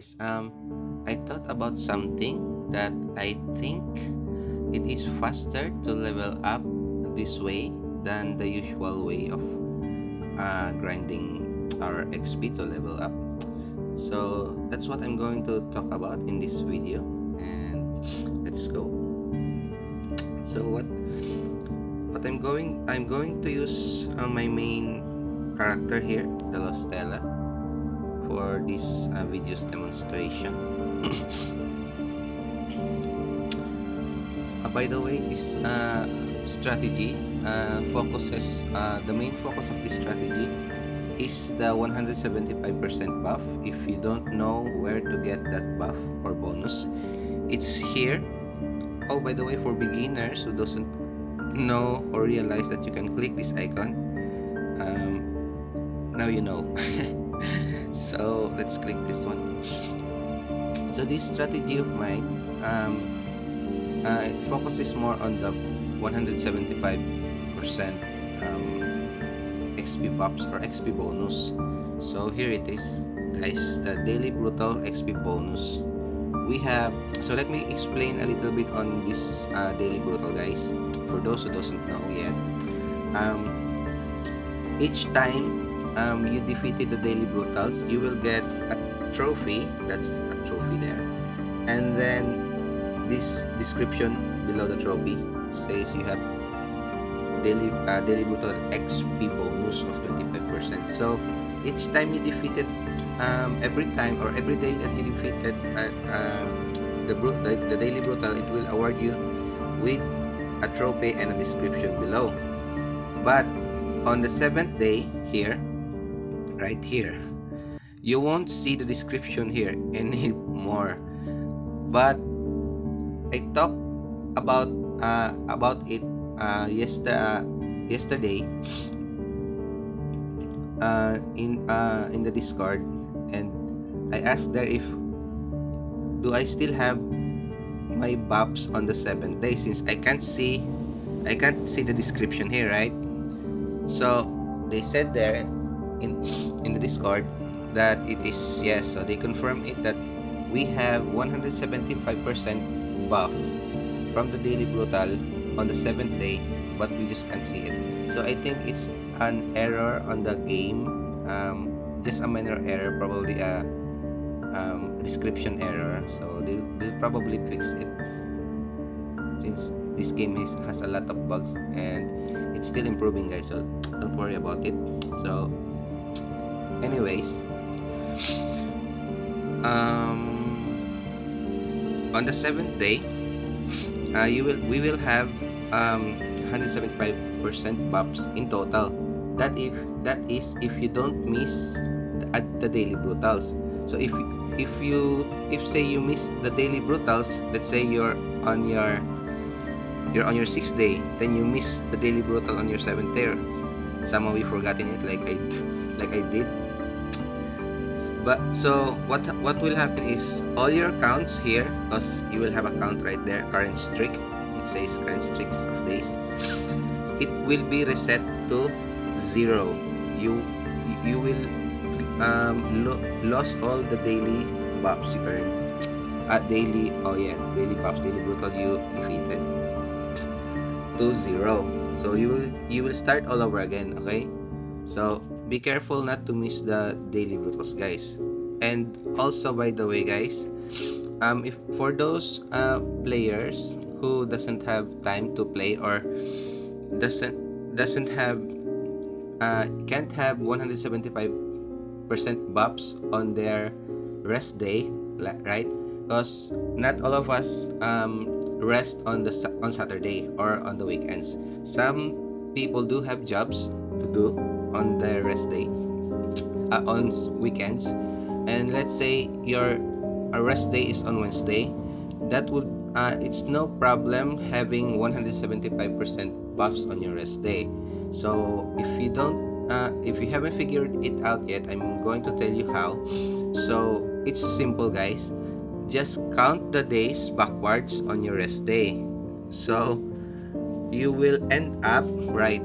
I thought about something that I think it is faster to level up this way than the usual way of grinding our XP to level up. So that's what I'm going to talk about in this video, and let's go. So I'm going to use my main character here, the Stella, for this video's demonstration. By the way, this strategy focuses the main focus of this strategy is the 175% buff. If you don't know where to get that buff or bonus, it's here. Oh, by the way, for beginners who doesn't know or realize that you can click this icon, now you know. So let's click this one. So this strategy of mine it focuses more on the 175% XP buffs or XP bonus. So here it is, guys, the daily brutal XP bonus. We have, so let me explain a little bit on this daily brutal, guys, for those who doesn't know yet. Each time you defeated the daily brutals, you will get a trophy. That's a trophy there, and then this description below the trophy says you have daily brutal XP bonus of 25%. So each time you defeated, every time or every day that you defeated the daily brutal, it will award you with a trophy and a description below. But on the 7th day here, right here, you won't see the description here anymore. But I talked about it yesterday in the Discord, and I asked there if do I still have my buffs on the 7th day, since I can't see the description here, right? So they said there in the Discord that it is yes. So they confirm it that we have 175% buff from the daily brutal on the 7th day, but we just can't see it. So I think it's an error on the game, just a minor error, probably a description error. So they'll probably fix it, since this game has a lot of bugs and it's still improving, guys, so don't worry about it. So anyways, on the 7th day, we will have 175% buffs in total. That is if you don't miss the daily brutals. So if say you miss the daily brutals, let's say you're on your 6th day, then you miss the daily brutal on your 7th day. Somehow we forgotten it, like I did. But so what will happen is all your counts here, because you will have a count right there, current streak. It says current streaks of days. It will be reset to 0. You will lost all the daily buffs you earned. Daily buffs, daily brutal you defeated to 0. So you will start all over again. Okay, so be careful not to miss the daily brutals, guys. And also, by the way, guys, if for those players who doesn't have time to play or doesn't have can't have 175% buffs on their rest day, right? Because not all of us rest on Saturday or on the weekends. Some people do have jobs to do on their rest day, on weekends, and let's say your rest day is on Wednesday. That would it's no problem having 175% buffs on your rest day. So if you haven't figured it out yet, I'm going to tell you how. So it's simple, guys. Just count the days backwards on your rest day. So you will end up right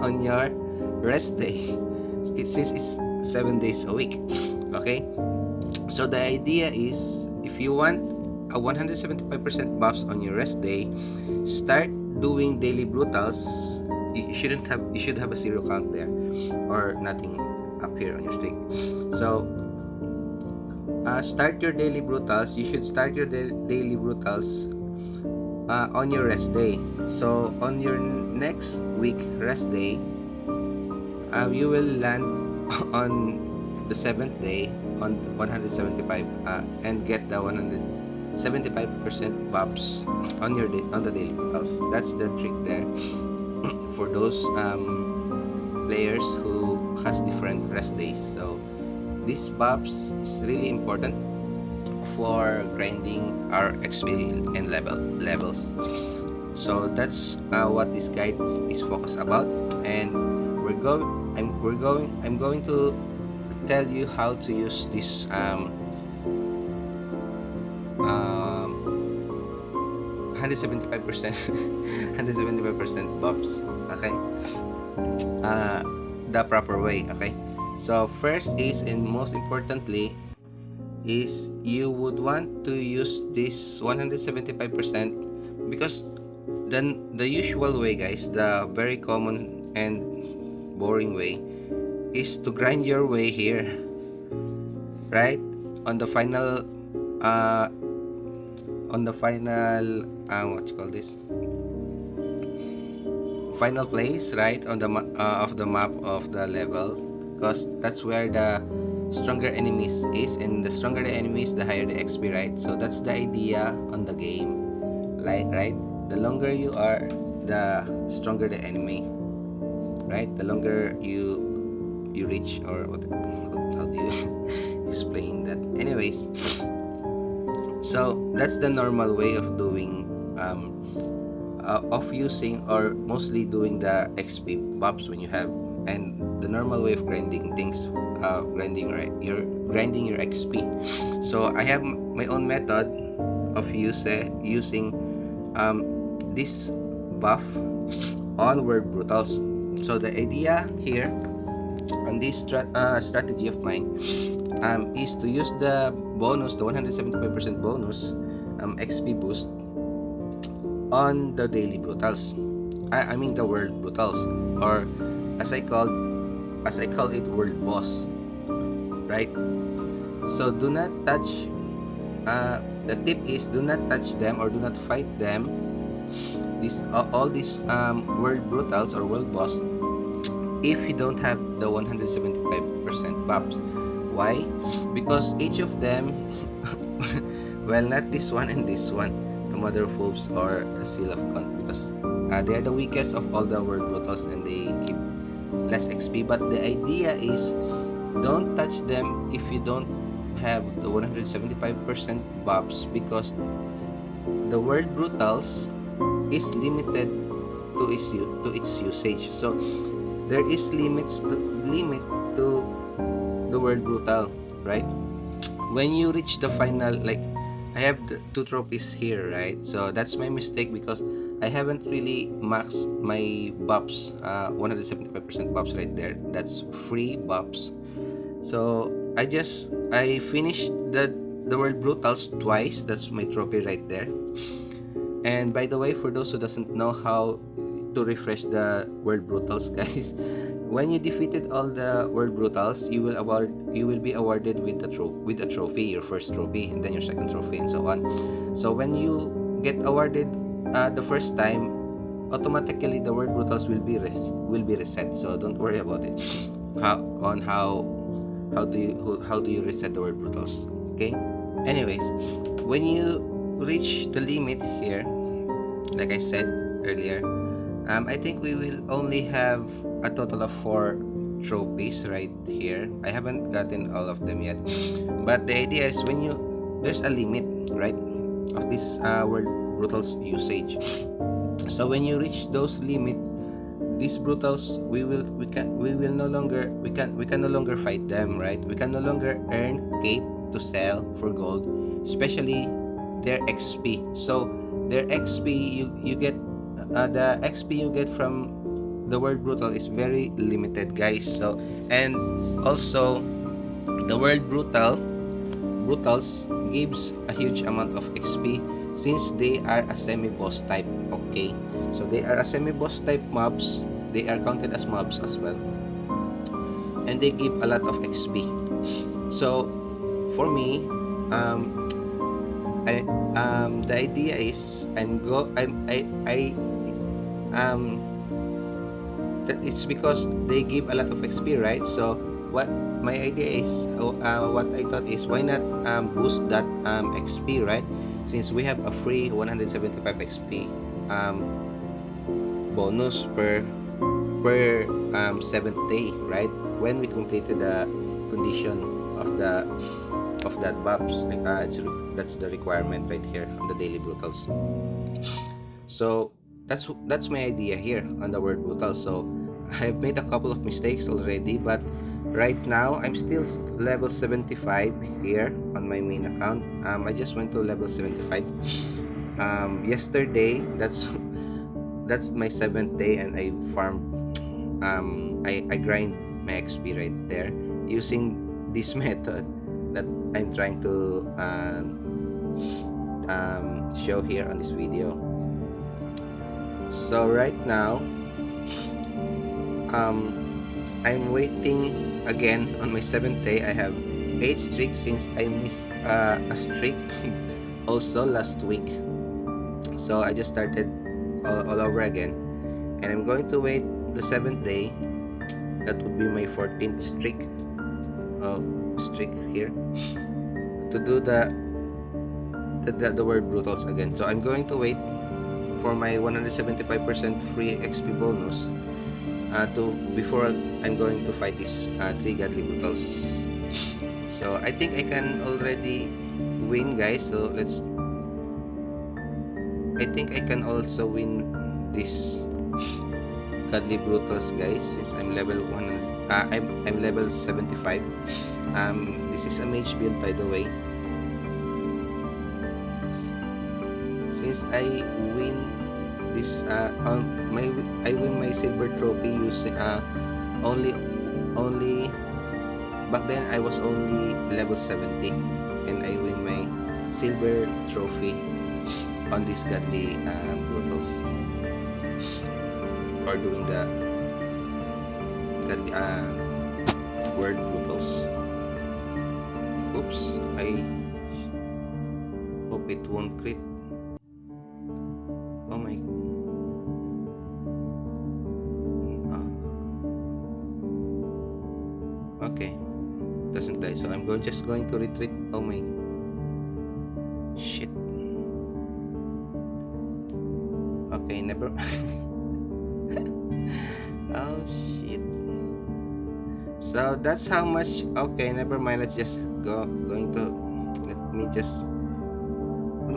on your rest day, since it's 7 days a week. Okay, So the idea is, if you want a 175% buffs on your rest day, start doing daily brutals. You should have a zero count there, or nothing up here on your streak. So start your daily brutals. You should start your daily brutals on your rest day. So on your next week rest day, you will land on the seventh day on 175 and get the 175% buffs on your on the daily brutals. That's the trick there for those players who has different rest days. So these buffs is really important for grinding our XP and levels. So that's what this guide is focused about, and I'm going to tell you how to use this 175% 175% buffs. Okay, the proper way. Okay, so first is, and most importantly, is you would want to use this 175%, because then the usual way, guys, the very common and boring way, is to grind your way here, right, on the final what you call this, final place, right, on the of the map of the level, because that's where the stronger enemies is, and the stronger the enemies, the higher the XP, right? So that's the idea on the game, like, right, the longer you are, the stronger the enemy, right? The longer you reach, or what, how do you explain that? Anyways, so that's the normal way of doing of using, or mostly doing the XP buffs when you have, and the normal way of grinding things, grinding your XP. So I have my own method of using this buff on World Brutals. So the idea here on this strategy of mine is to use the bonus, the 175% bonus XP boost on the daily brutals. I mean the World Brutals, or as I call it, World Boss, right? So do not touch. The tip is, do not touch them, or do not fight them. All these World Brutals or World Boss, if you don't have the 175% buffs. Why? Because each of them, well, not this one and this one, the Mother of Wolves or the Seal of Con, because they are the weakest of all the World Brutals, and they keep less XP. But the idea is, don't touch them if you don't have the 175% buffs, because the World Brutals is limited to its usage. So there is limit to the World Brutal, right? When you reach the final, like, I have the 2 trophies here, right? So that's my mistake, because I haven't really maxed my buffs, 175% buffs right there. That's free buffs. So I finished the World Brutals twice. That's my trophy right there. And by the way, for those who doesn't know how to refresh the World Brutals, guys, when you defeated all the World Brutals, you will be awarded with a trophy, your first trophy, and then your second trophy, and so on. So when you get awarded the first time, automatically the World Brutals will be reset. So don't worry about it. How do you reset the World Brutals? Okay. Anyways, when you reach the limit here, like I said earlier, I think we will only have a total of 4 trophies right here. I haven't gotten all of them yet, but the idea is, there's a limit, right, of this World Brutals usage. So when you reach those limit, these brutals, we can no longer fight them, right? We can no longer earn cape to sell for gold, especially their XP. So their XP, you get the XP you get from the World Brutal is very limited, guys. So, and also the World Brutal brutals gives a huge amount of XP since they are a semi-boss type. Okay, so they are a semi-boss type mobs. They are counted as mobs as well, and they give a lot of XP. So for me, um, the idea is um that it's because they give a lot of XP, right? So what my idea is, what I thought is, why not boost that XP, right? Since we have a free 175 XP bonus per seventh day, right? When we completed the condition of that buffs, that's the requirement right here on the daily brutals. So that's my idea here on the word brutal. So I've made a couple of mistakes already, but right now I'm still level 75 here on my main account. I just went to level 75 yesterday. That's my 7th day, and I farmed I grind my XP right there using this method that I'm trying to show here on this video. So right now I'm waiting again on my 7th day. I have 8 streaks since I missed a streak also last week. So I just started all over again, and I'm going to wait the 7th day. That would be my 14th streak here to do the word brutals again. So I'm going to wait for my 175% free XP bonus before I'm going to fight these 3 godly brutals. So I think I can already win, guys. So I think I can also win this godly brutals, guys, since I'm level 100. I'm level 75. This is a mage build, by the way. Since I win this I win my silver trophy using only back then I was only level 70, and I win my silver trophy on these godly brutals, or doing the godly word brutals. Oops, I hope it won't crit. Oh my. Okay, doesn't die, so I'm just going to retreat. Oh my shit. Okay, never. Oh shit. So that's how much. Okay, never mind. Let's just going to let me just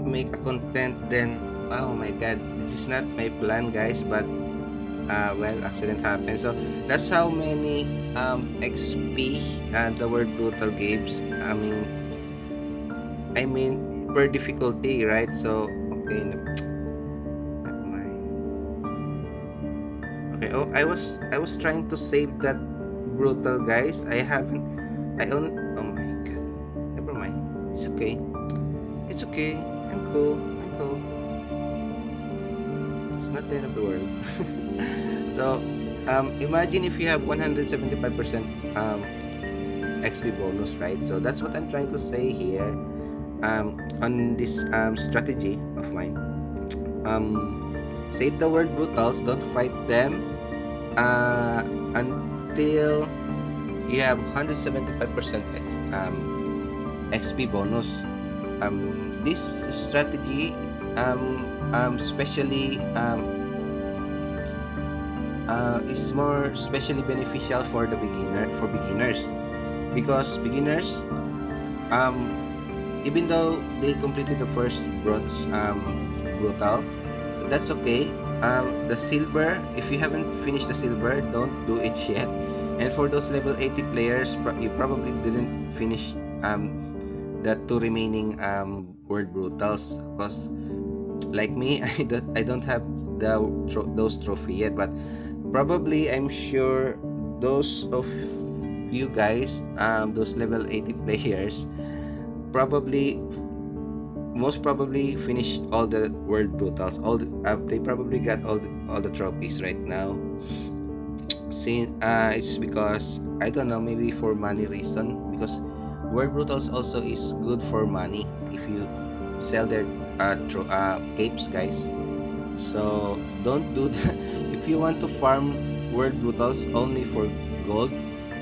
make a content then. Oh my god, this is not my plan, guys, but well, accident happened. So that's how many XP the word brutal gives. I mean per difficulty, right? So okay, never mind. Okay. Oh, I was trying to save that brutal, guys. I haven't. Oh my god. Never mind. It's okay. It's okay. I'm cool. It's not the end of the world. So imagine if you have 175% XP bonus, right? So that's what I'm trying to say here on this strategy of mine. Save the word brutals. Don't fight them until you have 175% XP bonus. This strategy is more specially beneficial for beginners, because beginners, even though they completed the first bronze brutal, so that's okay. The silver, if you haven't finished the silver, don't do it yet. And for those level 80 players, you probably didn't finish the 2 remaining word brutals, because like me, I don't have those trophy yet, but probably I'm sure those of you guys, those level 80 players, probably most probably finished all the world brutals. They probably got all the trophies right now. Since it's because I don't know, maybe for money reason, because world brutals also is good for money if you sell their capes, guys. So don't do that. If you want to farm world brutals only for gold,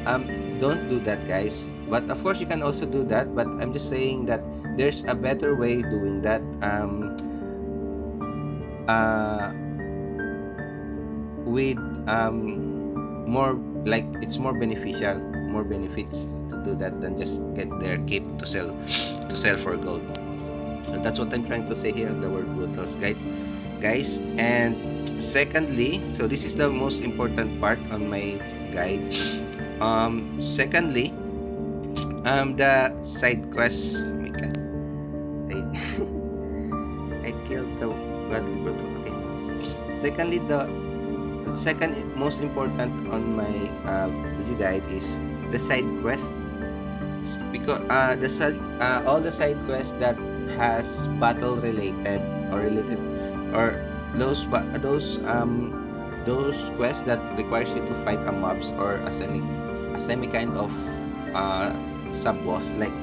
um, don't do that, guys. But of course, you can also do that. But I'm just saying that there's a better way doing that. Uh, with more, like, it's more beneficial, more benefits to do that than just get their cape to sell for gold. And that's what I'm trying to say here on the world brutals, guys. And secondly, so this is the most important part on my guide. Secondly, the side quest. Oh my god, I, I killed the godly brutal. Okay. Secondly, the second most important on my video guide is the side quest. Because all the side quests that has battle related or related, or those quests that requires you to fight a mobs or a semi kind of uh sub boss. Like,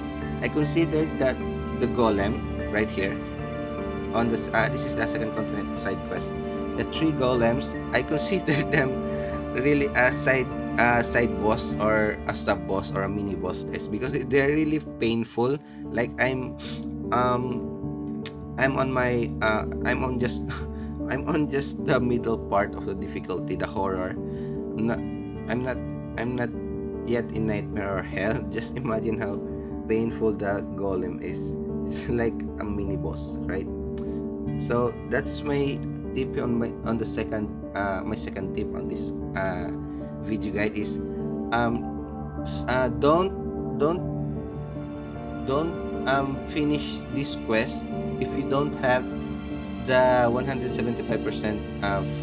I considered that the golem right here on this is the second continent side quest. The three golems, I consider them really a side boss or a sub boss or a mini boss, guys, because they're really painful. Like, um I'm on my I'm on just I'm on just the middle part of the difficulty, the horror. I'm not I'm not I'm not yet in nightmare or hell. Just imagine how painful the golem is. It's like a mini boss, right? So that's my tip on the second my second tip on this video guide is um don't don't finish this quest if you don't have the 175%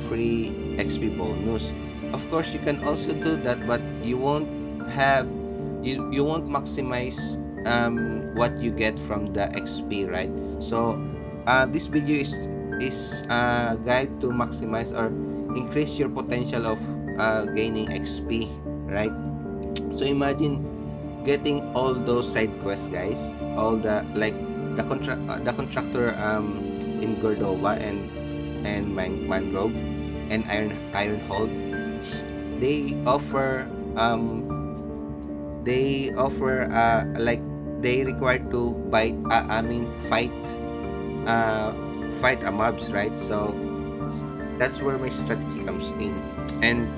free XP bonus. Of course, you can also do that, but have you won't maximize what you get from the XP, right? So this video is a guide to maximize or increase your potential of gaining XP, right? So imagine getting all those side quests, guys. All the, like, the contractor in Cordova and Mangrove and Ironhold. They offer like, they require to uh, fight a mobs, right? So that's where my strategy comes in. And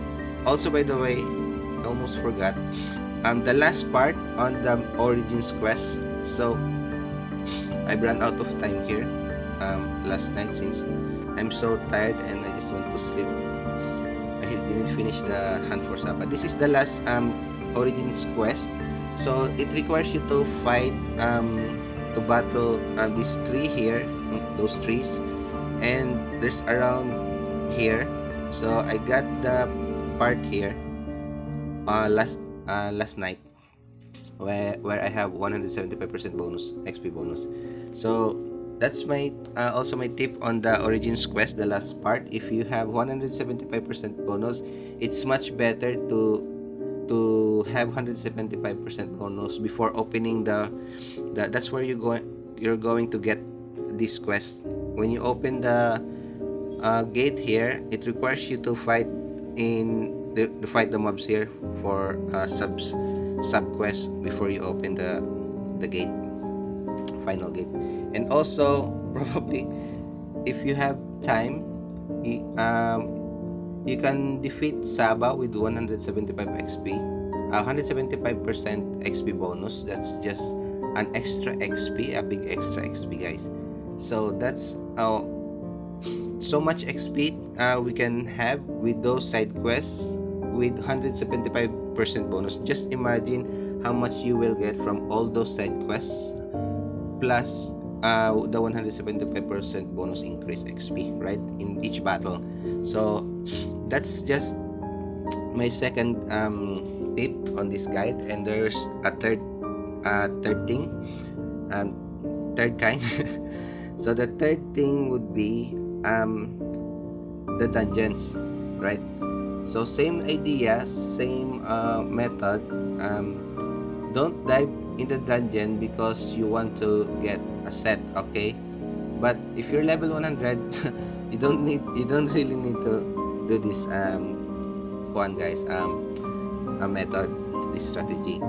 also, by the way, I almost forgot the last part on the origins quest. So I ran out of time here last night, since I'm so tired and I just want to sleep. I didn't finish the hunt for Sapa. This is the last origins quest. So it requires you to fight to battle this tree here, those trees, and there's around here. So I got the part here last night, where I have 175% bonus XP bonus. So that's my also my tip on the origins quest, the last part. If you have 175% bonus, it's much better to have 175% bonus before opening the that's where you're going to get this quest. When you open the gate here, it requires you to fight to fight the mobs here for sub quest before you open the gate, final gate. And also, probably, if you have time, you can defeat Saba with 175 XP, 175% XP bonus. That's just an extra XP, a big extra XP, guys. So that's so much XP we can have with those side quests with 175% bonus. Just imagine how much you will get from all those side quests plus the 175% bonus increase XP, right, in each battle. So that's just my second tip on this guide. And there's a third thing um, third kind. So the third thing would be the dungeons, right? So same idea, same method. Don't dive in the dungeon because you want to get a set, okay? But if you're level 100, you don't really need to do this kuan guys a method, this strategy.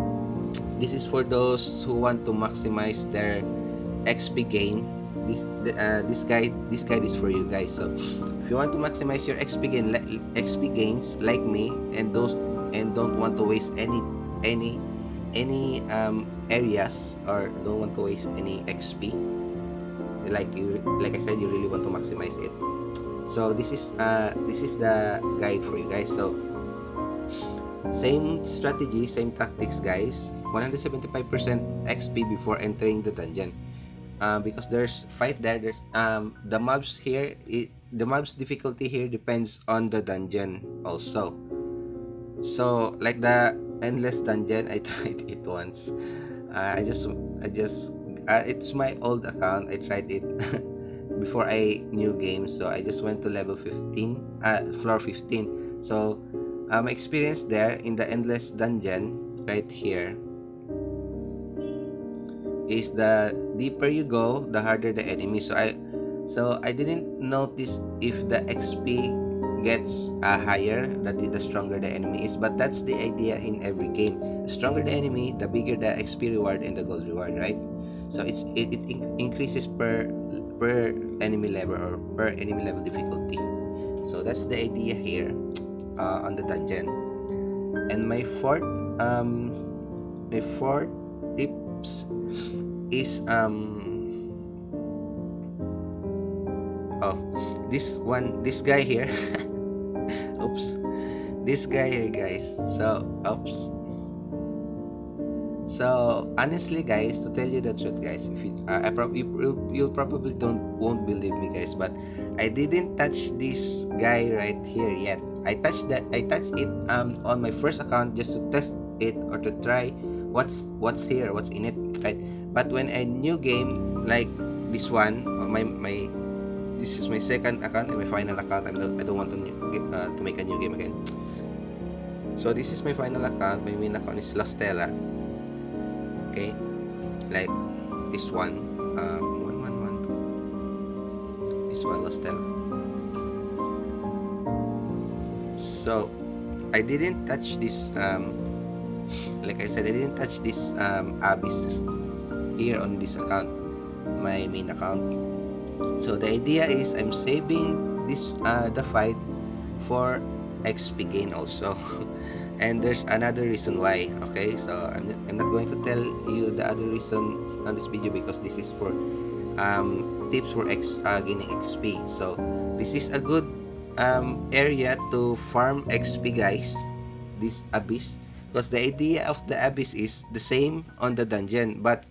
This is for those who want to maximize their XP gain. This guide is for you guys. So if you want to maximize your XP gains like me, and those and don't want to waste any areas, or don't want to waste any XP, like I said, you really want to maximize it. So this is the guide for you guys. So same strategy, same tactics, guys. 175% XP before entering the dungeon. Because there's fight there. There's the mobs here. The mobs difficulty here depends on the dungeon also. So like the endless dungeon, I tried it once. I just it's my old account. I tried it before I knew games. So I just went to level 15, floor 15. So my experience there in the endless dungeon right here is the deeper you go, the harder the enemy. So I didn't notice if the XP gets higher, the stronger the enemy is. But that's the idea in every game. The stronger the enemy, the bigger the XP reward and the gold reward, right? So it increases per enemy level, or per enemy level difficulty. So that's the idea here on the dungeon. And my fourth tips is oh, this guy here. Oops. This guy here, guys. So honestly, guys, to tell you the truth, guys, if you'll probably won't believe me, guys, but I didn't touch this guy right here yet. I touched it on my first account just to test it, or to try what's here, what's in it, right? But when a new game like this one, this is my second account and my final account. I don't want to make a new game again. So this is my final account. My main account is Lostella. Okay, like this one, 1112. This one, Lostella. So I didn't touch this. Like I said, I didn't touch this Abyss here on this account, my main account. So the idea is I'm saving this the fight for XP gain also. And there's another reason why. Okay, so I'm not going to tell you the other reason on this video, because this is for tips for gaining XP. So this is a good area to farm XP, guys, this Abyss, because the idea of the Abyss is the same on the dungeon, but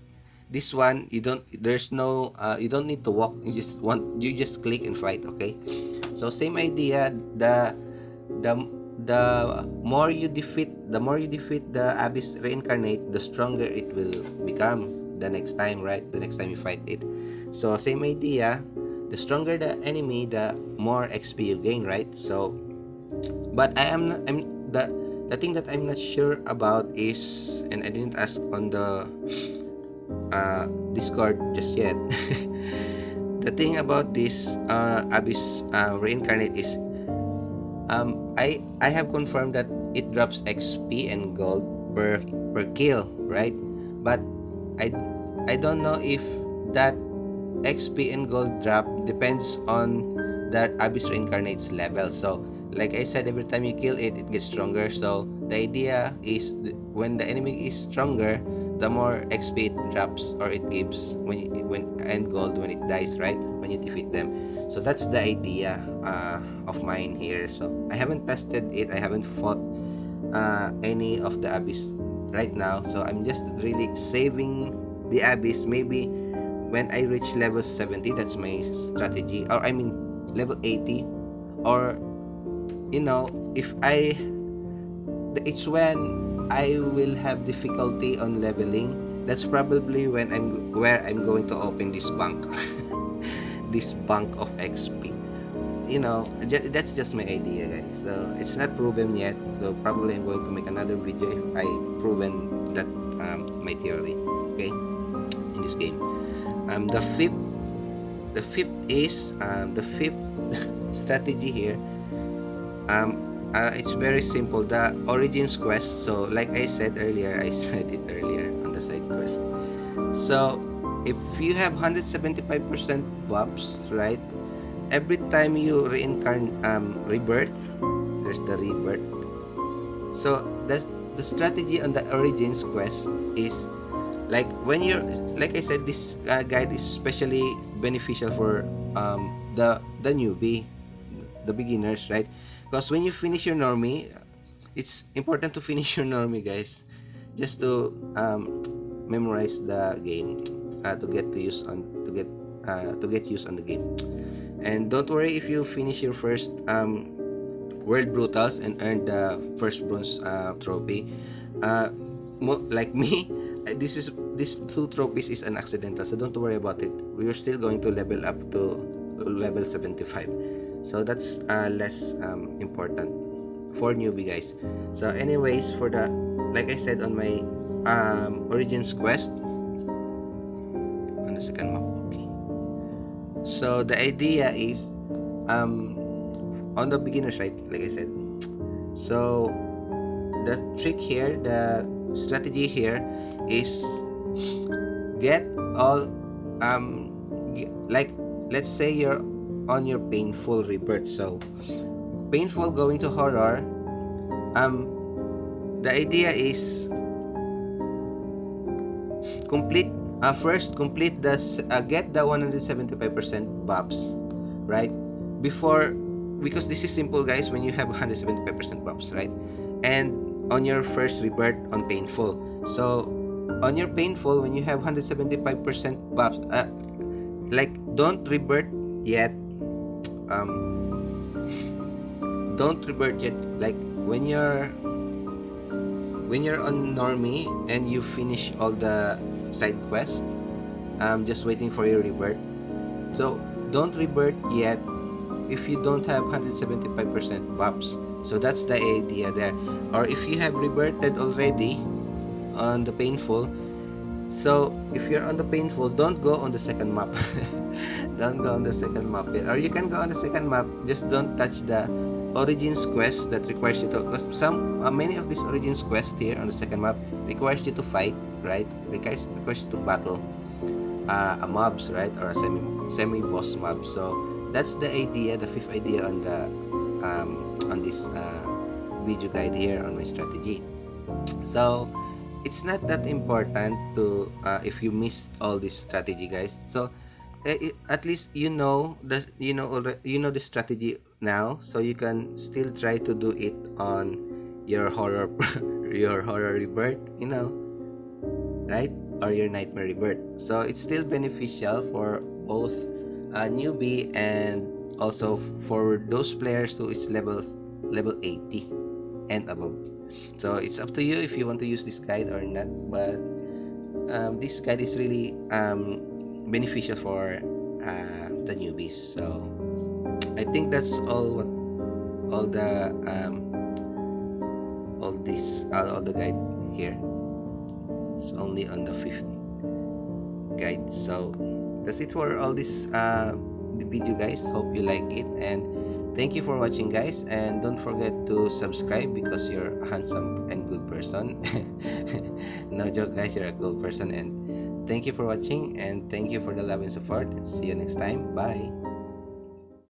this one you don't need to walk. You just click and fight. Okay, so same idea. The more you defeat the Abyss reincarnate, the stronger it will become the next time, right? The next time you fight it. So same idea. The stronger the enemy, the more XP you gain, right? So, but I'm the thing that I'm not sure about is, and I didn't ask on the Discord just yet. The thing about this Abyss reincarnate is I have confirmed that it drops XP and gold per kill, right? But I don't know if that XP and gold drop depends on that Abyss reincarnate's level. So like I said, every time you kill it, it gets stronger. So the idea is when the enemy is stronger, the more XP it drops, or it gives and gold when it dies, right? When you defeat them. So that's the idea of mine here. So I haven't tested it. I haven't fought any of the Abyss right now. So I'm just really saving the Abyss. Maybe when I reach level 70, that's my strategy. Or I mean level 80. Or if it's when I will have difficulty on leveling, that's probably when where I'm going to open this bank. This bank of XP. That's just my idea, guys. So it's not proven yet. So probably I'm going to make another video if I proven that my theory. Okay, in this game. The fifth strategy here. It's very simple. The Origins quest. So like I said earlier, I said it earlier on the side quest. So if you have 175% buffs, right? Every time you rebirth, there's the rebirth. So that's the strategy on the Origins quest is when you're like I said, this guide is especially beneficial for the newbie, the beginners, right? Because when you finish your normie, it's important to finish your normie, guys, just to memorize the game, to get used on the game. And don't worry if you finish your first World Brutals and earn the first bronze trophy. Like me, these two trophies is an accidental, so don't worry about it. We are still going to level up to level 75, so that's less important for newbie, guys. So anyways, for the like I said on my Origins quest on the second map. Okay, so the idea is on the beginners, right? Like I said, so the trick here, the strategy here is get all like let's say you're on your painful rebirth. So painful going to horror. The idea is complete complete the get the 175% buffs, right? Before, because this is simple, guys. When you have 175% buffs, right? And on your first rebirth on painful. So on your painful, when you have 175% buffs, don't rebirth yet. Don't rebirth yet. Like when you're on normie and you finish all the side quests, just waiting for your rebirth. So don't rebirth yet if you don't have 175% buffs. So that's the idea there. Or if you have rebirthed already on the painful, so if you're on the painful, don't go on the second map. Don't go on the second map. Or you can go on the second map, just don't touch the Origins quest that requires you to, because many of these Origins quests here on the second map requires you to fight, right? Requires you to battle a mobs, right? Or a semi boss mob. So that's the idea, the fifth idea on the on this video guide here on my strategy. So it's not that important to if you missed all this strategy, guys. So at least you know the strategy now, so you can still try to do it on your horror your horror rebirth, right? Or your nightmare rebirth. So it's still beneficial for both a newbie and also for those players who is level 80 and above. So it's up to you if you want to use this guide or not, but this guide is really beneficial for the newbies. So I think that's all the guide here. It's only on the fifth guide. So that's it for all this video, guys. Hope you like it, and thank you for watching, guys. And don't forget to subscribe because you're a handsome and good person. No joke, guys, you're a cool person. And thank you for watching, and thank you for the love and support. See you next time. Bye.